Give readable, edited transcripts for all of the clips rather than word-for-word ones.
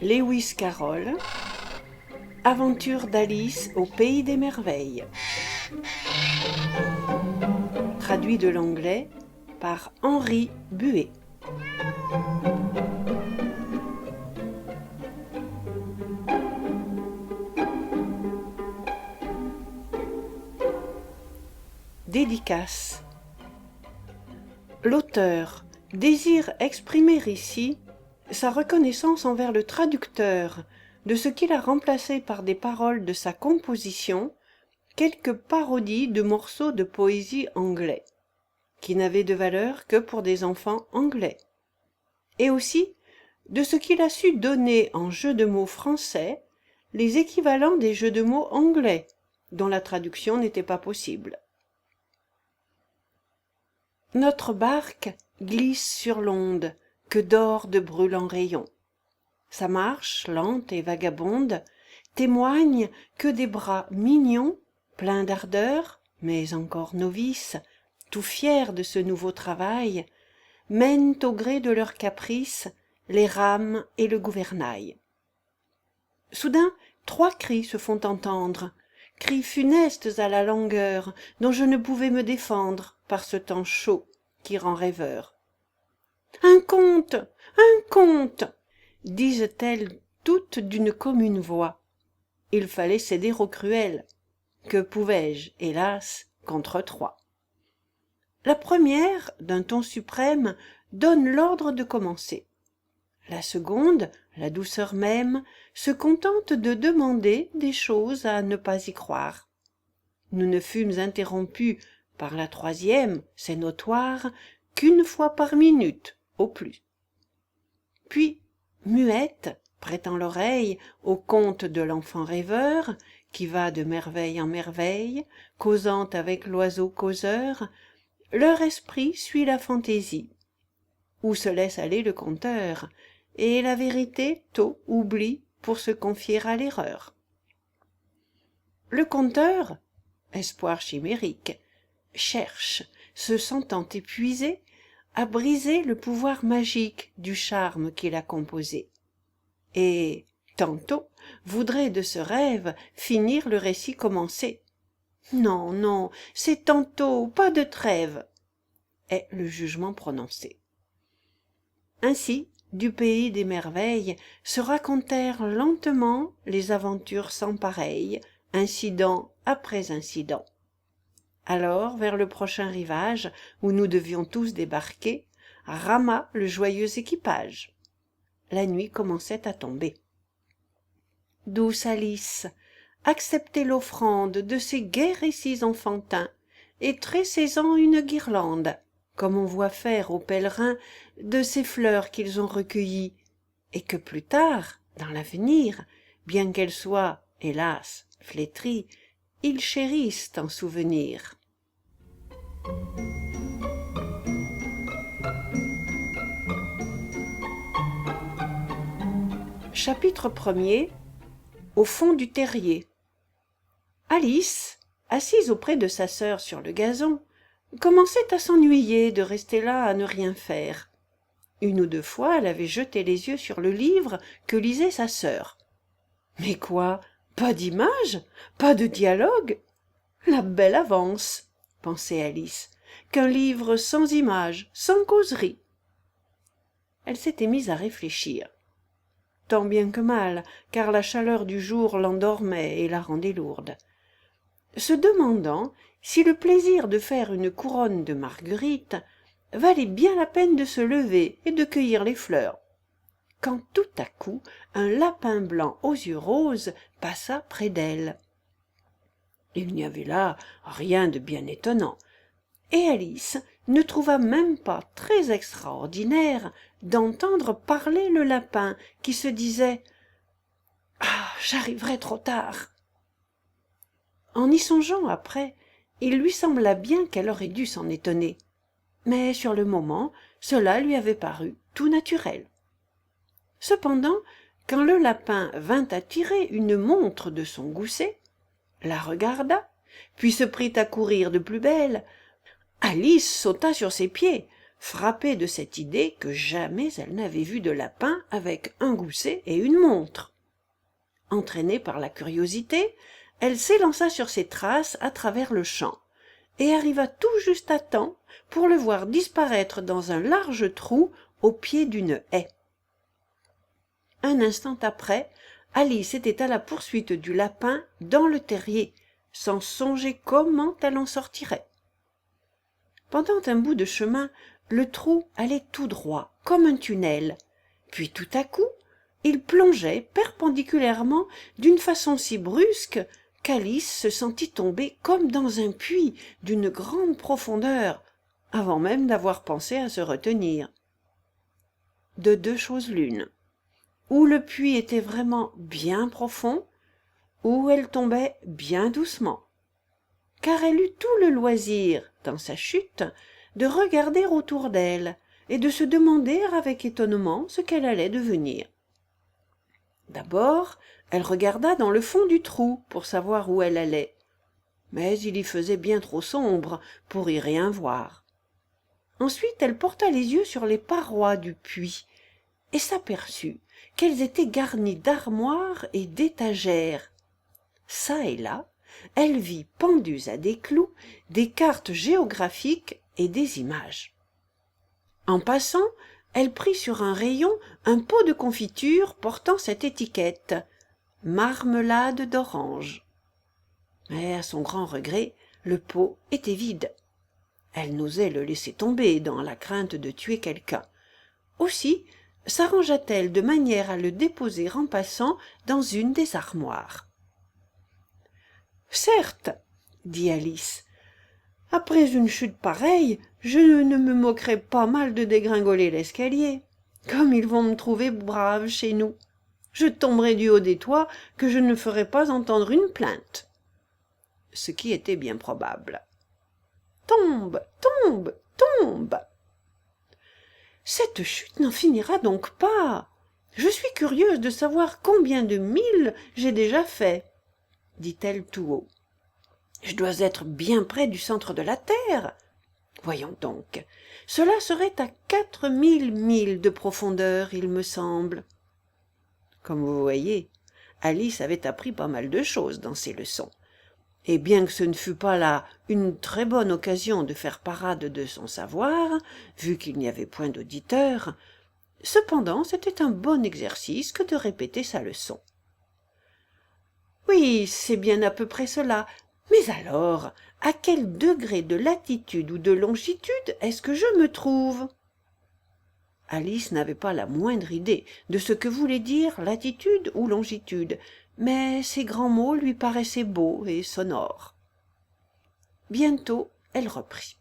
Lewis Carroll, Aventure d'Alice au pays des merveilles. Traduit de l'anglais par Henri Buet. Dédicace. L'auteur désire exprimer ici sa reconnaissance envers le traducteur de ce qu'il a remplacé par des paroles de sa composition, quelques parodies de morceaux de poésie anglais, qui n'avaient de valeur que pour des enfants anglais, et aussi de ce qu'il a su donner en jeux de mots français les équivalents des jeux de mots anglais, dont la traduction n'était pas possible. Notre barque glisse sur l'onde que dore de brûlants rayons. Sa marche, lente et vagabonde, témoigne que des bras mignons, pleins d'ardeur, mais encore novices, tout fiers de ce nouveau travail, mènent au gré de leurs caprices les rames et le gouvernail. Soudain, 3 cris se font entendre, cris funestes à la langueur, dont je ne pouvais me défendre par ce temps chaud qui rend rêveur. « Un conte! Un conte !» disent-elles toutes d'une commune voix. Il fallait céder au cruel. Que pouvais-je, hélas, contre 3? La première, d'un ton suprême, donne l'ordre de commencer. La seconde, la douceur même, se contente de demander des choses à ne pas y croire. Nous ne fûmes interrompus par la troisième, c'est notoire, qu'1 fois par minute, au plus. Puis, muette, prêtant l'oreille au conte de l'enfant rêveur, qui va de merveille en merveille, causant avec l'oiseau causeur, leur esprit suit la fantaisie, où se laisse aller le conteur, et la vérité tôt oublie pour se confier à l'erreur. Le conteur, espoir chimérique, cherche, se sentant épuisé, à briser le pouvoir magique du charme qu'il a composé, et, tantôt, voudrait de ce rêve finir le récit commencé. Non, non, c'est tantôt, pas de trêve, est le jugement prononcé. Ainsi, du pays des merveilles se racontèrent lentement les aventures sans pareilles, incident après incident. Alors, vers le prochain rivage, où nous devions tous débarquer, rama le joyeux équipage. La nuit commençait à tomber. Douce Alice, acceptez l'offrande de ces gais récits enfantins, et tressez-en une guirlande, comme on voit faire aux pèlerins de ces fleurs qu'ils ont recueillies, et que plus tard, dans l'avenir, bien qu'elles soient, hélas, flétries, ils chérissent en souvenir. Chapitre 1er. Au fond du terrier. Alice, assise auprès de sa sœur sur le gazon, commençait à s'ennuyer de rester là à ne rien faire. 1 ou 2 fois, elle avait jeté les yeux sur le livre que lisait sa sœur. Mais quoi? Pas d'image? Pas de dialogue? La belle avance, pensait Alice, qu'un livre sans images, sans causerie. Elle s'était mise à réfléchir. Tant bien que mal, car la chaleur du jour l'endormait et la rendait lourde. Se demandant si le plaisir de faire une couronne de marguerites valait bien la peine de se lever et de cueillir les fleurs, quand tout à coup un lapin blanc aux yeux roses passa près d'elle. Il n'y avait là rien de bien étonnant, et Alice ne trouva même pas très extraordinaire d'entendre parler le lapin qui se disait « Ah, j'arriverai trop tard !» En y songeant après, il lui sembla bien qu'elle aurait dû s'en étonner, mais sur le moment, cela lui avait paru tout naturel. Cependant, quand le lapin vint à tirer une montre de son gousset, la regarda, puis se prit à courir de plus belle, Alice sauta sur ses pieds, frappée de cette idée que jamais elle n'avait vu de lapin avec un gousset et une montre. Entraînée par la curiosité, elle s'élança sur ses traces à travers le champ, et arriva tout juste à temps pour le voir disparaître dans un large trou au pied d'une haie. Un instant après, Alice était à la poursuite du lapin dans le terrier, sans songer comment elle en sortirait. Pendant un bout de chemin, le trou allait tout droit, comme un tunnel, puis tout à coup, il plongeait perpendiculairement d'une façon si brusque qu'Alice se sentit tomber comme dans un puits d'une grande profondeur, avant même d'avoir pensé à se retenir. De deux choses l'une, ou le puits était vraiment bien profond, ou elle tombait bien doucement, car elle eut tout le loisir, dans sa chute, de regarder autour d'elle et de se demander avec étonnement ce qu'elle allait devenir. D'abord, elle regarda dans le fond du trou pour savoir où elle allait, mais il y faisait bien trop sombre pour y rien voir. Ensuite, elle porta les yeux sur les parois du puits et s'aperçut qu'elles étaient garnies d'armoires et d'étagères. Çà et là, elle vit pendues à des clous des cartes géographiques et des images. En passant, elle prit sur un rayon un pot de confiture portant cette étiquette « Marmelade d'orange ». Mais à son grand regret, le pot était vide. Elle n'osait le laisser tomber dans la crainte de tuer quelqu'un. Aussi s'arrangea-t-elle de manière à le déposer en passant dans une des armoires. « Certes, dit Alice, après une chute pareille, je ne me moquerai pas mal de dégringoler l'escalier. Comme ils vont me trouver brave chez nous. Je tomberai du haut des toits que je ne ferai pas entendre une plainte. » Ce qui était bien probable. « Tombe, tombe, tombe !»« Cette chute n'en finira donc pas. Je suis curieuse de savoir combien de milles j'ai déjà fait, » dit-elle tout haut. « Je dois être bien près du centre de la terre. Voyons donc, cela serait à 4000 milles de profondeur, il me semble. » Comme vous voyez, Alice avait appris pas mal de choses dans ses leçons. Et bien que ce ne fût pas là une très bonne occasion de faire parade de son savoir, vu qu'il n'y avait point d'auditeurs, cependant c'était un bon exercice que de répéter sa leçon. « Oui, c'est bien à peu près cela. Mais alors, à quel degré de latitude ou de longitude est-ce que je me trouve ?» Alice n'avait pas la moindre idée de ce que voulait dire latitude ou longitude, mais ces grands mots lui paraissaient beaux et sonores. Bientôt, elle reprit.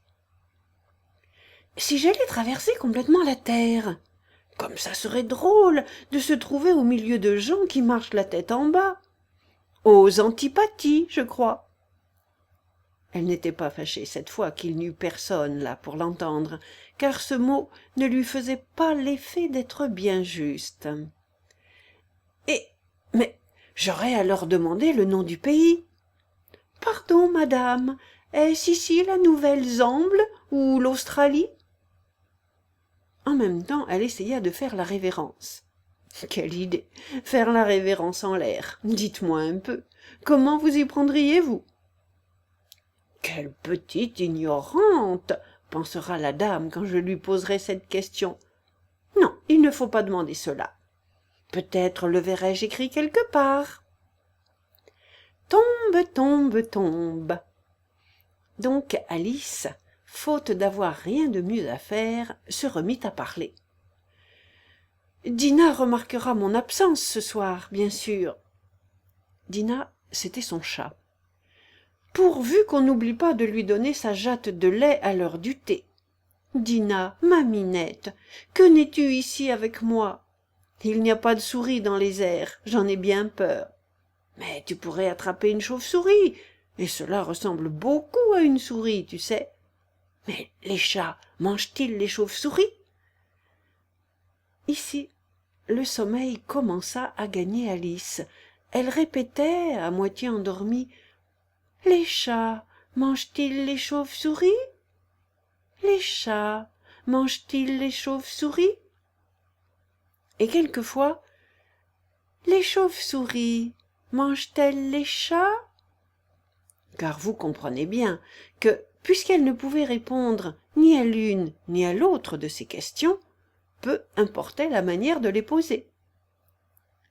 « Si j'allais traverser complètement la terre, comme ça serait drôle de se trouver au milieu de gens qui marchent la tête en bas. Aux antipathies, je crois. » Elle n'était pas fâchée cette fois qu'il n'y eût personne là pour l'entendre, car ce mot ne lui faisait pas l'effet d'être bien juste. « Mais j'aurais à leur demander le nom du pays. »« Pardon, madame, est-ce ici la Nouvelle-Zambie ou l'Australie ?» En même temps, elle essaya de faire la révérence. Quelle idée, faire la révérence en l'air. Dites-moi un peu, comment vous y prendriez-vous ? Quelle petite ignorante, pensera la dame quand je lui poserai cette question. Non, il ne faut pas demander cela. Peut-être le verrai-je écrit quelque part. Tombe, tombe, tombe. Donc Alice, faute d'avoir rien de mieux à faire, se remit à parler. Dinah remarquera mon absence ce soir, bien sûr. Dinah, c'était son chat. Pourvu qu'on n'oublie pas de lui donner sa jatte de lait à l'heure du thé. Dinah, ma minette, que n'es-tu ici avec moi? Il n'y a pas de souris dans les airs, j'en ai bien peur. Mais tu pourrais attraper une chauve-souris, et cela ressemble beaucoup à une souris, tu sais. Mais les chats mangent-ils les chauves-souris? Ici, le sommeil commença à gagner Alice. Elle répétait, à moitié endormie, « Les chats mangent-ils les chauves-souris? Les chats mangent-ils les chauves-souris? Et quelquefois, les chauves-souris mangent-elles les chats? Car vous comprenez bien que, puisqu'elle ne pouvait répondre ni à l'une ni à l'autre de ces questions, peu importait la manière de les poser.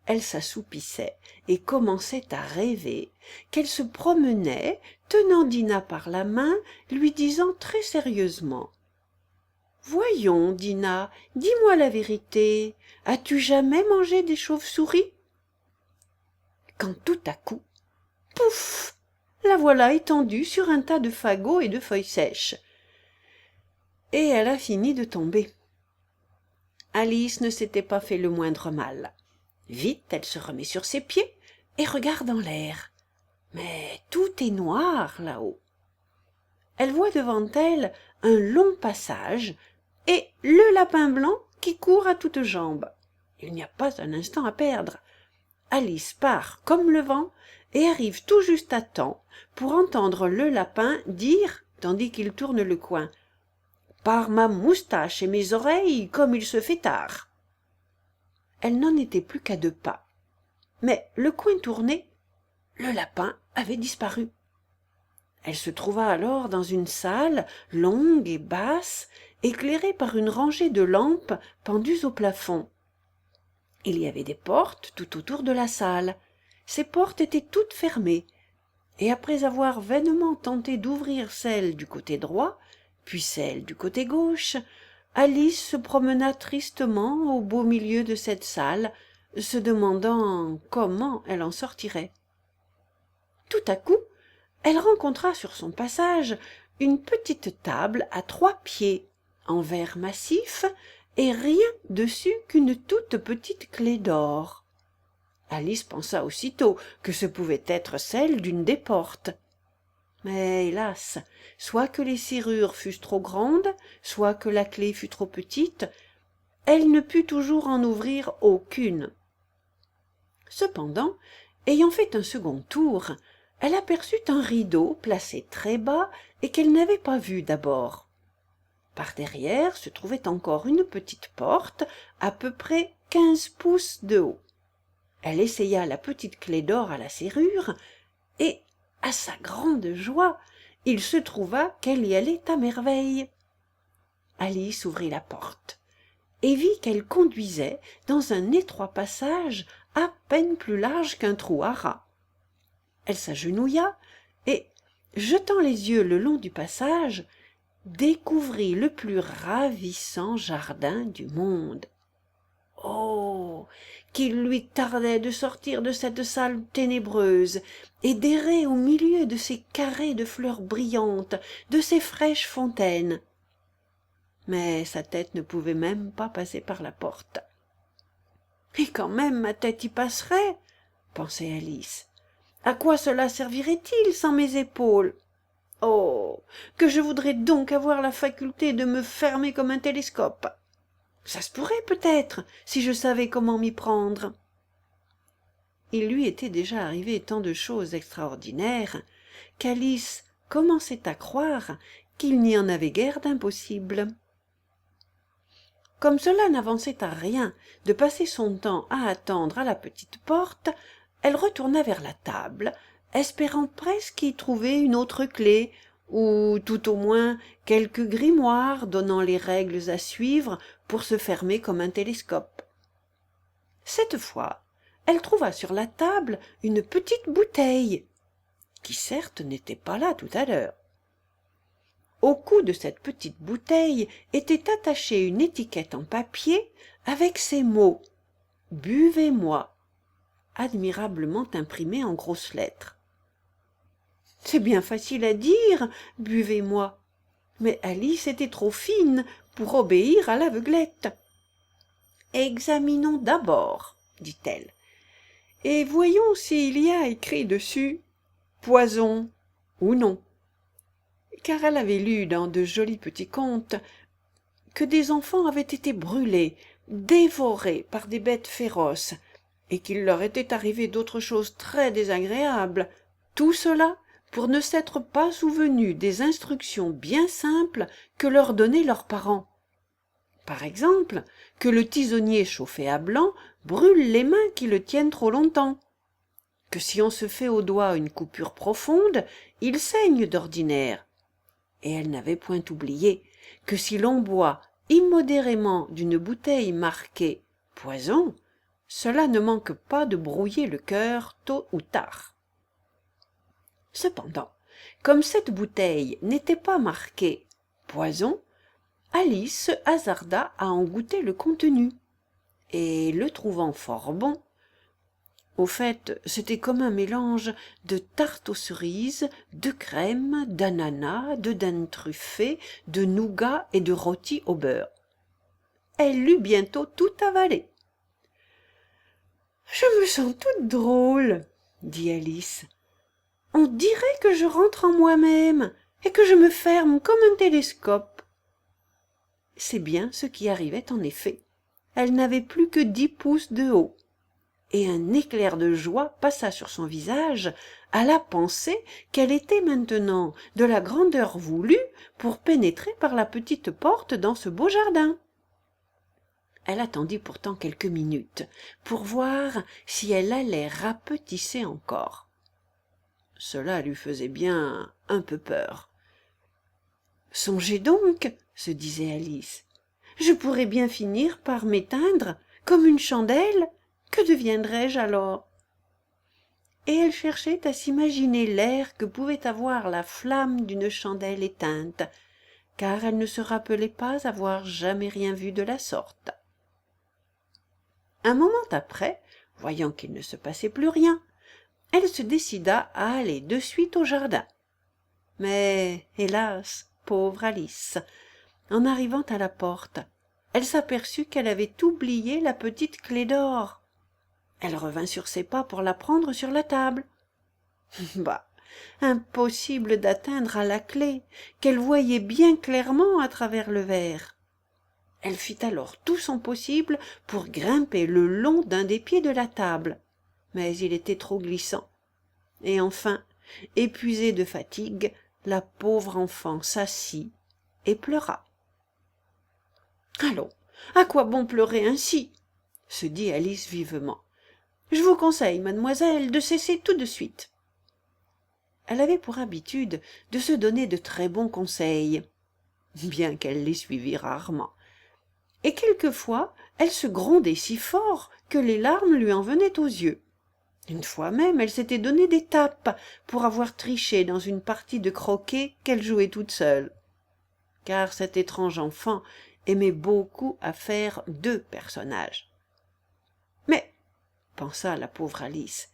Elle s'assoupissait et commençait à rêver qu'elle se promenait, tenant Dinah par la main, lui disant très sérieusement: « Voyons, Dinah, dis-moi la vérité, as-tu jamais mangé des chauves-souris ?» Quand tout à coup, pouf, la voilà étendue sur un tas de fagots et de feuilles sèches. Et elle a fini de tomber. Alice ne s'était pas fait le moindre mal. Vite, elle se remet sur ses pieds et regarde en l'air. Mais tout est noir là-haut. Elle voit devant elle un long passage et le lapin blanc qui court à toutes jambes. Il n'y a pas un instant à perdre. Alice part comme le vent et arrive tout juste à temps pour entendre le lapin dire, tandis qu'il tourne le coin: « Par ma moustache et mes oreilles, comme il se fait tard !» Elle n'en était plus qu'à 2 pas. Mais le coin tourné, le lapin avait disparu. Elle se trouva alors dans une salle longue et basse, éclairée par une rangée de lampes pendues au plafond. Il y avait des portes tout autour de la salle. Ces portes étaient toutes fermées, et après avoir vainement tenté d'ouvrir celle du côté droit, puis celle du côté gauche, Alice se promena tristement au beau milieu de cette salle, se demandant comment elle en sortirait. Tout à coup, elle rencontra sur son passage une petite table à 3 pieds, en verre massif, et rien dessus qu'une toute petite clé d'or. Alice pensa aussitôt que ce pouvait être celle d'une des portes. Mais hélas, soit que les serrures fussent trop grandes, soit que la clé fût trop petite, elle ne put toujours en ouvrir aucune. Cependant, ayant fait un second tour, elle aperçut un rideau placé très bas et qu'elle n'avait pas vu d'abord. Par derrière se trouvait encore une petite porte à peu près 15 pouces de haut. Elle essaya la petite clé d'or à la serrure, et, à sa grande joie, il se trouva qu'elle y allait à merveille. Alice ouvrit la porte, et vit qu'elle conduisait dans un étroit passage à peine plus large qu'un trou à rats. Elle s'agenouilla, et, jetant les yeux le long du passage, découvrit le plus ravissant jardin du monde. Oh, qu'il lui tardait de sortir de cette salle ténébreuse et d'errer au milieu de ces carrés de fleurs brillantes, de ces fraîches fontaines. Mais sa tête ne pouvait même pas passer par la porte. « Et quand même ma tête y passerait, » pensait Alice. « À quoi cela servirait-il sans mes épaules ? Oh, que je voudrais donc avoir la faculté de me fermer comme un télescope. Ça se pourrait peut-être, si je savais comment m'y prendre. » Il lui était déjà arrivé tant de choses extraordinaires qu'Alice commençait à croire qu'il n'y en avait guère d'impossible. Comme cela n'avançait à rien de passer son temps à attendre à la petite porte, elle retourna vers la table, espérant presque y trouver une autre clé, ou tout au moins quelque grimoire donnant les règles à suivre pour se fermer comme un télescope. Cette fois, elle trouva sur la table une petite bouteille, qui certes n'était pas là tout à l'heure. Au cou de cette petite bouteille était attachée une étiquette en papier avec ces mots « Buvez-moi » admirablement imprimés en grosses lettres. C'est bien facile à dire « Buvez-moi », mais Alice était trop fine pour obéir à l'aveuglette. « Examinons d'abord, » dit-elle, « et voyons s'il y a écrit dessus « poison » ou non. » Car elle avait lu dans de jolis petits contes que des enfants avaient été brûlés, dévorés par des bêtes féroces, et qu'il leur était arrivé d'autres choses très désagréables, tout cela pour ne s'être pas souvenu des instructions bien simples que leur donnaient leurs parents. Par exemple, que le tisonnier chauffé à blanc brûle les mains qui le tiennent trop longtemps, que si on se fait au doigt une coupure profonde, il saigne d'ordinaire. Et elle n'avait point oublié que si l'on boit immodérément d'une bouteille marquée « poison », cela ne manque pas de brouiller le cœur tôt ou tard. Cependant, comme cette bouteille n'était pas marquée « poison », Alice se hasarda à en goûter le contenu, et le trouvant fort bon, au fait, c'était comme un mélange de tarte aux cerises, de crème, d'ananas, de dinde truffée, de nougat et de rôti au beurre. Elle l'eut bientôt tout avalé. « Je me sens toute drôle, » dit Alice. « On dirait que je rentre en moi-même et que je me ferme comme un télescope. » C'est bien ce qui arrivait en effet. Elle n'avait plus que 10 pouces de haut. Et un éclair de joie passa sur son visage à la pensée qu'elle était maintenant de la grandeur voulue pour pénétrer par la petite porte dans ce beau jardin. Elle attendit pourtant quelques minutes pour voir si elle allait rapetisser encore. Cela lui faisait bien un peu peur. « Songez donc, » se disait Alice, « je pourrais bien finir par m'éteindre comme une chandelle. Que deviendrais-je alors ?» Et elle cherchait à s'imaginer l'air que pouvait avoir la flamme d'une chandelle éteinte, car elle ne se rappelait pas avoir jamais rien vu de la sorte. Un moment après, voyant qu'il ne se passait plus rien, elle se décida à aller de suite au jardin. Mais, hélas, pauvre Alice, en arrivant à la porte, elle s'aperçut qu'elle avait oublié la petite clé d'or. Elle revint sur ses pas pour la prendre sur la table. Bah, impossible d'atteindre à la clé, qu'elle voyait bien clairement à travers le verre. Elle fit alors tout son possible pour grimper le long d'un des pieds de la table, mais il était trop glissant. Et enfin, épuisée de fatigue, la pauvre enfant s'assit et pleura. « Allons, à quoi bon pleurer ainsi ?» se dit Alice vivement. « Je vous conseille, mademoiselle, de cesser tout de suite. » Elle avait pour habitude de se donner de très bons conseils, bien qu'elle les suivît rarement. Et quelquefois, elle se grondait si fort que les larmes lui en venaient aux yeux. Une fois même, elle s'était donné des tapes pour avoir triché dans une partie de croquet qu'elle jouait toute seule. Car cette étrange enfant aimait beaucoup à faire 2 personnages. Mais, pensa la pauvre Alice,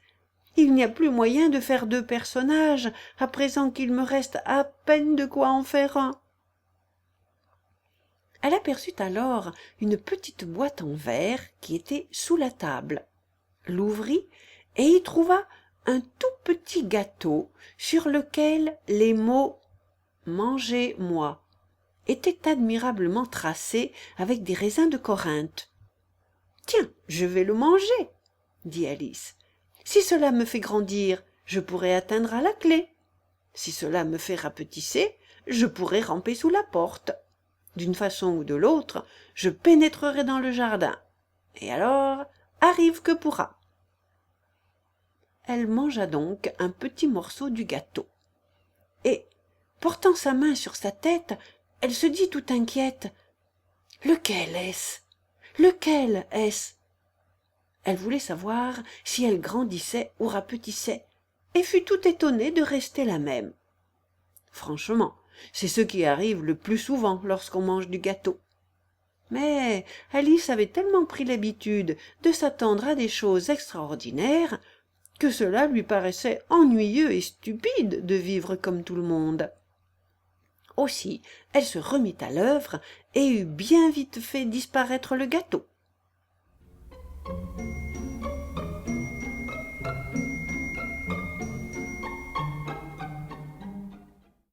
il n'y a plus moyen de faire 2 personnages, à présent qu'il me reste à peine de quoi en faire un. Elle aperçut alors une petite boîte en verre qui était sous la table, l'ouvrit et y trouva un tout petit gâteau sur lequel les mots « Mangez-moi » étaient admirablement tracés avec des raisins de Corinthe. « Tiens, je vais le manger, » dit Alice. « Si cela me fait grandir, je pourrai atteindre à la clé. Si cela me fait rapetisser, je pourrai ramper sous la porte. D'une façon ou de l'autre, je pénétrerai dans le jardin. Et alors, arrive que pourra. » Elle mangea donc un petit morceau du gâteau. Et, portant sa main sur sa tête, elle se dit tout inquiète. « Lequel est-ce ? Lequel est-ce » Elle voulait savoir si elle grandissait ou rapetissait, et fut tout étonnée de rester la même. Franchement, c'est ce qui arrive le plus souvent lorsqu'on mange du gâteau. Mais Alice avait tellement pris l'habitude de s'attendre à des choses extraordinaires que cela lui paraissait ennuyeux et stupide de vivre comme tout le monde. Aussi, elle se remit à l'œuvre et eut bien vite fait disparaître le gâteau.